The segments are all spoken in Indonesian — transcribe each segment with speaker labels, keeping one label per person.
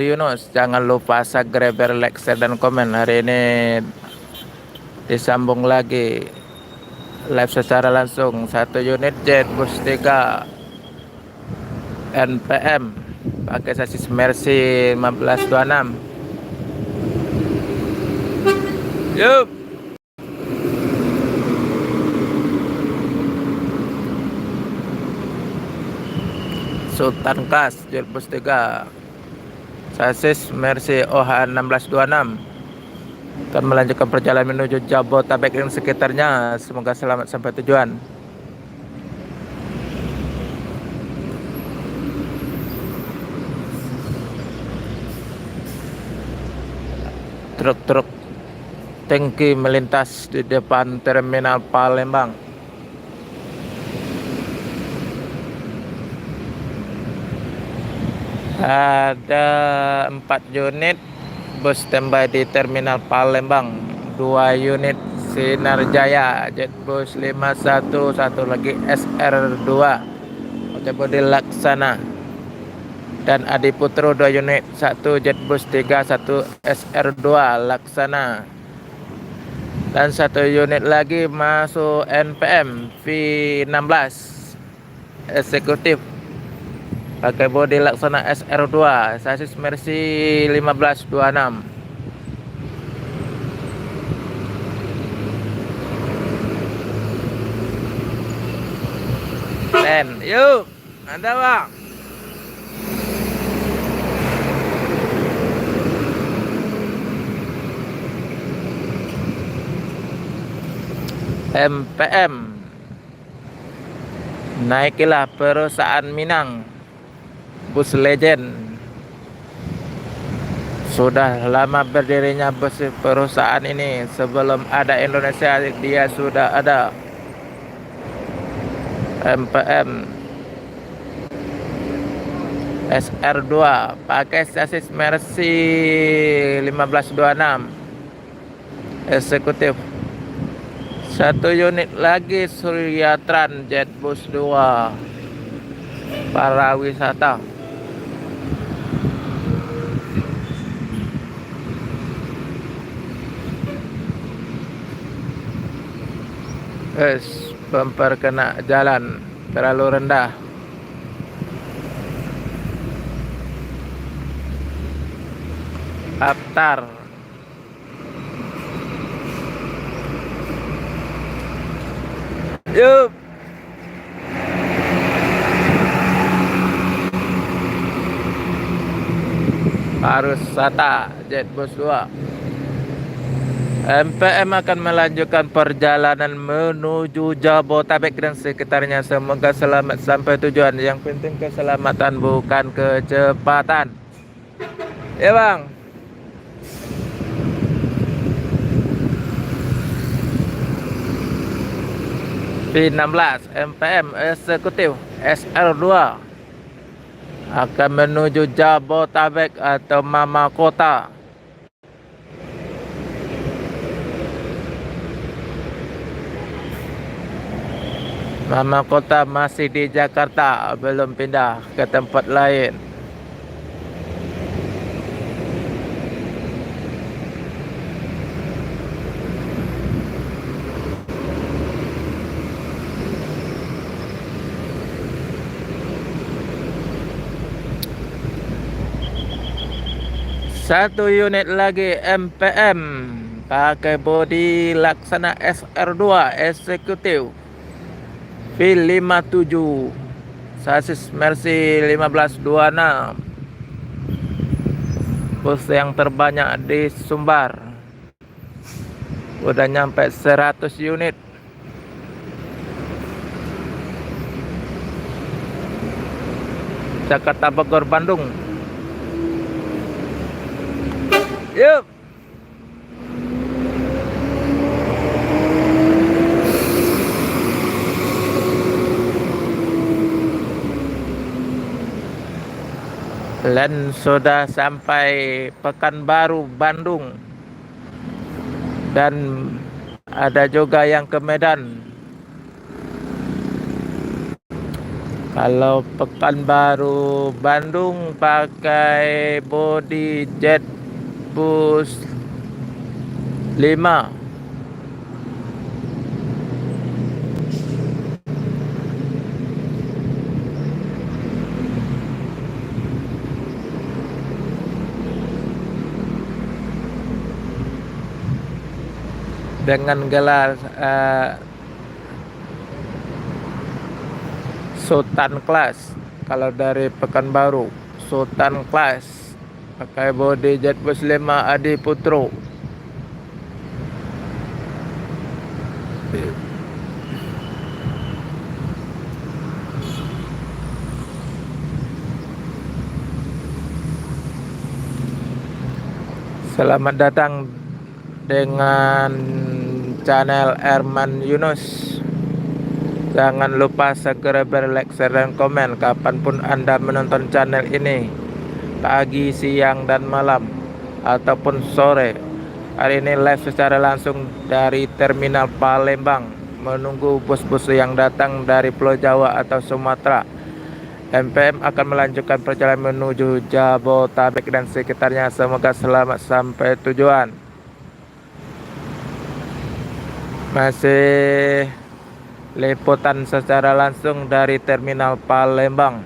Speaker 1: Yunus, jangan lupa subscribe, like, share, dan komen. Hari ini disambung lagi live secara langsung 1 unit jet bus 3 NPM pakai sasis Mercy 1526. Yup. Sultan Class jet bus 3 sasis Mercy OH 1626 akan melanjutkan perjalanan menuju Jabodetabek dan sekitarnya. Semoga selamat sampai tujuan. Truk-truk tangki melintas di depan terminal Palembang. Ada 4 unit bus standby di terminal Palembang, 2 unit Sinar Jaya jet bus 51, satu lagi SR2 pakai bodi Laksana, dan Adi Putro 2 unit, 1 jet bus 3, 1 SR2 Laksana, dan 1 unit lagi masuk NPM V16 eksekutif pakai bodi Laksana SR2 sasis Mercy 1526. Yuk, ada bang. MPM, naikilah perusahaan Minang, bus legend. Sudah lama berdirinya bus perusahaan ini. Sebelum ada Indonesia dia sudah ada. MPM SR2 pakai sasis Mercy 1526 eksekutif. 1 unit lagi Suryatran jet bus 2 para wisata. Bumper kena jalan terlalu rendah. Aptar yup. Pariwisata jet bus 2. MPM akan melanjutkan perjalanan menuju Jabodetabek dan sekitarnya. Semoga selamat sampai tujuan. Yang penting keselamatan, bukan kecepatan. Ya bang. V16 MPM eksekutif SR2 akan menuju Jabodetabek atau Mama Kota. Mama Kota masih di Jakarta, belum pindah ke tempat lain. Satu unit lagi MPM pakai bodi Laksana SR2 eksekutif V57 sasis Mercy 1526. Bus yang terbanyak di Sumbar, udah nyampe 100 unit. Jakarta, Bogor, Bandung. Yuk. Dan sudah sampai Pekanbaru, Bandung. Dan ada juga yang ke Medan. Kalau Pekanbaru Bandung pakai body jet bus 5. Dengan gelar Sultan Class. Kalau dari Pekanbaru Sultan Class pakai body jet bus 5 Adi Putro. Selamat datang dengan channel Erman Yunus. Jangan lupa segera like, share, dan komen kapanpun Anda menonton channel ini, pagi, siang, dan malam, ataupun sore. Hari ini live secara langsung dari Terminal Palembang, menunggu bus-bus yang datang dari Pulau Jawa atau Sumatera. MPM akan melanjutkan perjalanan menuju Jabotabek dan sekitarnya. Semoga selamat sampai tujuan. Masih liputan secara langsung dari Terminal Palembang,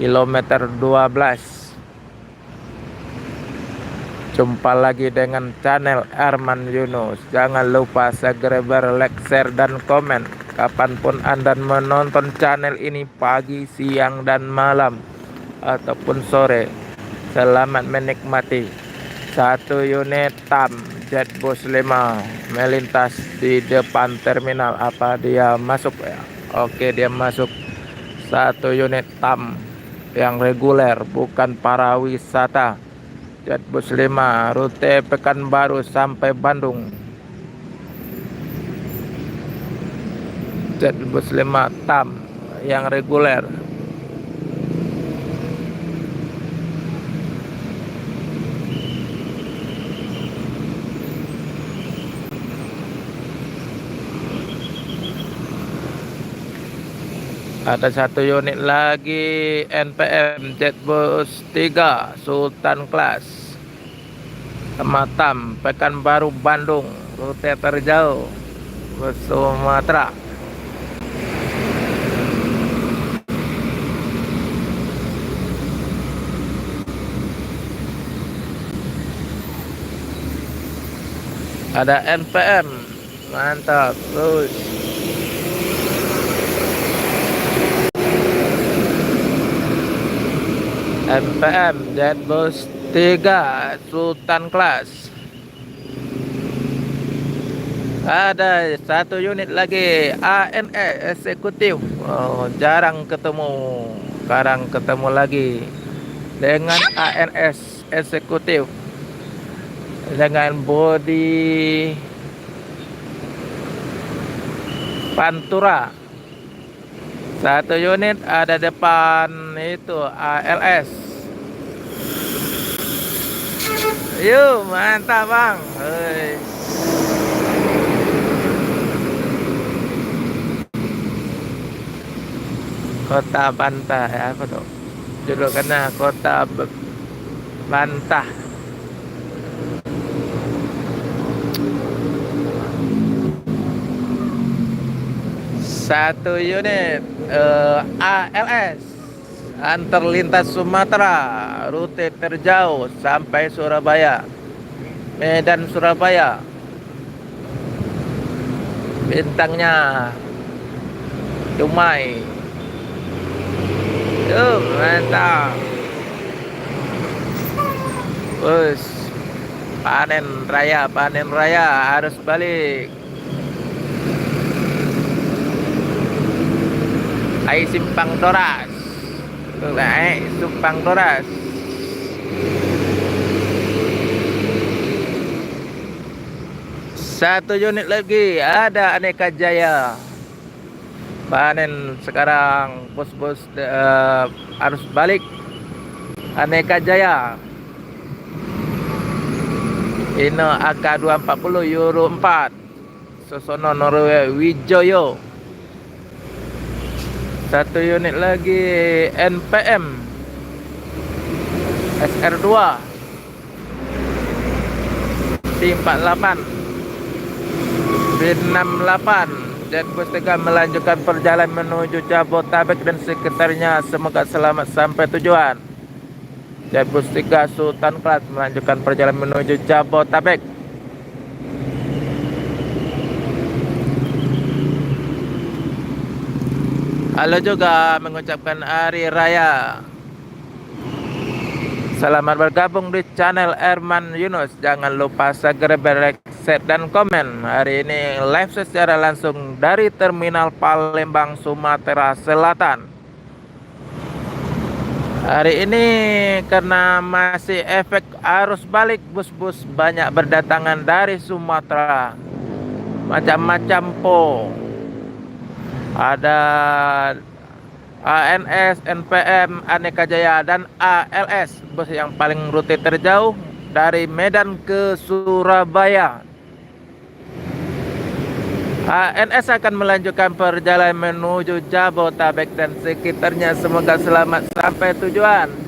Speaker 1: kilometer 12. Jumpa lagi dengan channel Erman Yunus. Jangan lupa segera like, share, dan komen kapanpun Anda menonton channel ini, pagi, siang, dan malam, ataupun sore. Selamat menikmati. 1 unit TAM Jet Bus 5 melintas di depan terminal. Apa dia masuk ya? Oke, dia masuk. 1 unit TAM yang reguler, bukan para wisata. Jet Bus 5 rute Pekanbaru sampai Bandung. Jet Bus 5 TAM yang reguler. Ada 1 unit lagi NPM Jet Bus 3 Sultan Class sama TAM Pekanbaru Bandung, rute terjauh ke Sumatera. Ada NPM, mantap terus. NPM Jet Bus 3 Sultan Class. Ada 1 unit lagi ANS eksekutif. Oh, jarang ketemu, sekarang ketemu lagi dengan ANS eksekutif dengan bodi Pantura. 1 unit ada depan itu ALS. Yuk, mantap bang. Hei. Kota Bantah ya, apa tuh julukannya? Kota Bantah. Satu unit ALS antar lintas Sumatera, rute terjauh sampai Surabaya, Medan Surabaya. Bintangnya Dumai. Yuk, mantap. Bus panen raya harus balik. Ai Simpang Doras. Simpang Doras. Satu unit lagi ada Aneka Jaya. Panen sekarang, bos-bos harus balik. Aneka Jaya. Ini AK240 Euro 4. Sosono Norway Wijoyo. Satu unit lagi NPM SR2 T48 B68 Jetbus 3 melanjutkan perjalanan menuju Jabotabek dan sekitarnya. Semoga selamat sampai tujuan. Jetbus 3 Sultan Class melanjutkan perjalanan menuju Jabotabek. Halo juga mengucapkan hari raya. Selamat bergabung di channel Erman Yunus. Jangan lupa segera like, share, dan komen. Hari ini live secara langsung dari Terminal Palembang, Sumatera Selatan. Hari ini karena masih efek arus balik, bus-bus banyak berdatangan dari Sumatera. Macam-macam po. Ada ANS, NPM, Aneka Jaya, dan ALS, bus yang paling rute terjauh dari Medan ke Surabaya. ANS akan melanjutkan perjalanan menuju Jabotabek dan sekitarnya. Semoga selamat sampai tujuan.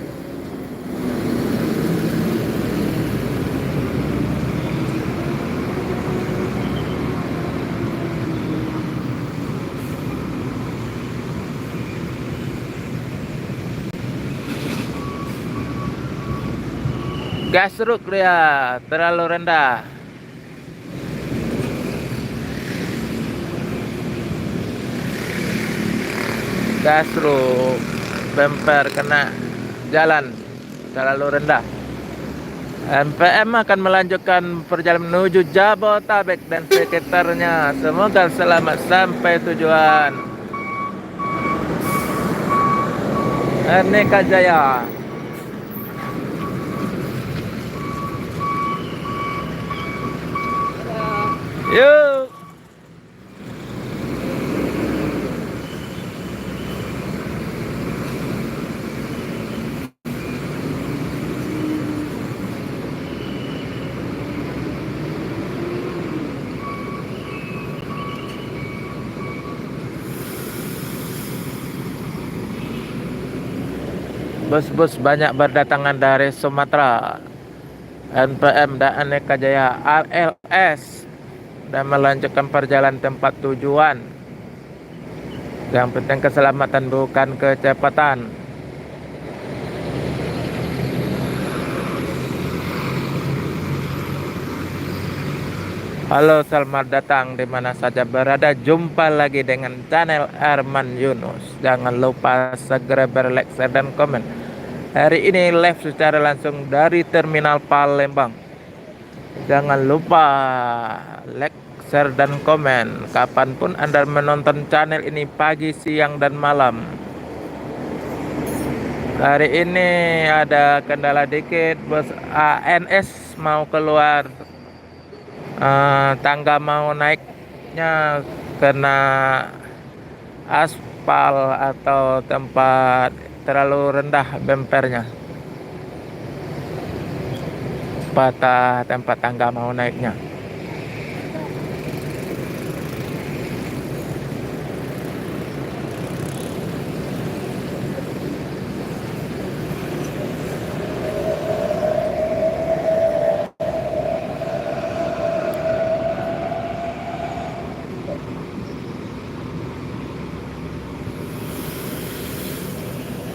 Speaker 1: Gasruk dia terlalu rendah. Gasruk bumper kena jalan terlalu rendah. NPM akan melanjutkan perjalanan menuju Jabotabek dan sekitarnya. Semoga selamat sampai tujuan. Aneka Jaya. Yuk. Bus-bus banyak berdatangan dari Sumatera. NPM dan Aneka Jaya ALS dan melanjutkan perjalanan tempat tujuan. Yang penting keselamatan, bukan kecepatan. Halo, selamat datang di mana saja berada. Jumpa lagi dengan channel Erman Yunus. Jangan lupa segera like, share, dan komen. Hari ini live secara langsung dari Terminal Palembang. Jangan lupa like, share, dan komen. Kapanpun Anda menonton channel ini, pagi, siang, dan malam. Hari ini ada kendala dikit, bus ANS mau keluar. Tangga mau naiknya kena aspal atau tempat terlalu rendah bempernya, patah tempat tangga mau naiknya.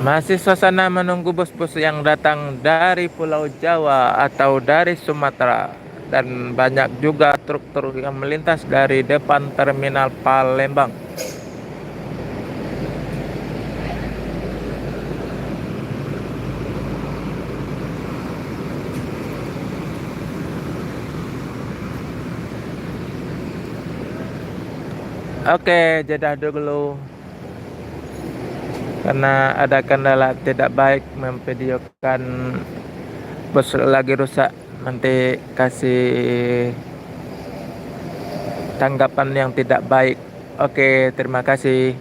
Speaker 1: Masih suasana menunggu bus-bus yang datang dari Pulau Jawa atau dari Sumatera. Dan banyak juga truk-truk yang melintas dari depan Terminal Palembang. Oke, jeda dulu. Karena ada kendala tidak baik memvideokan bus lagi rusak. Nanti kasih tanggapan yang tidak baik. Oke, terima kasih.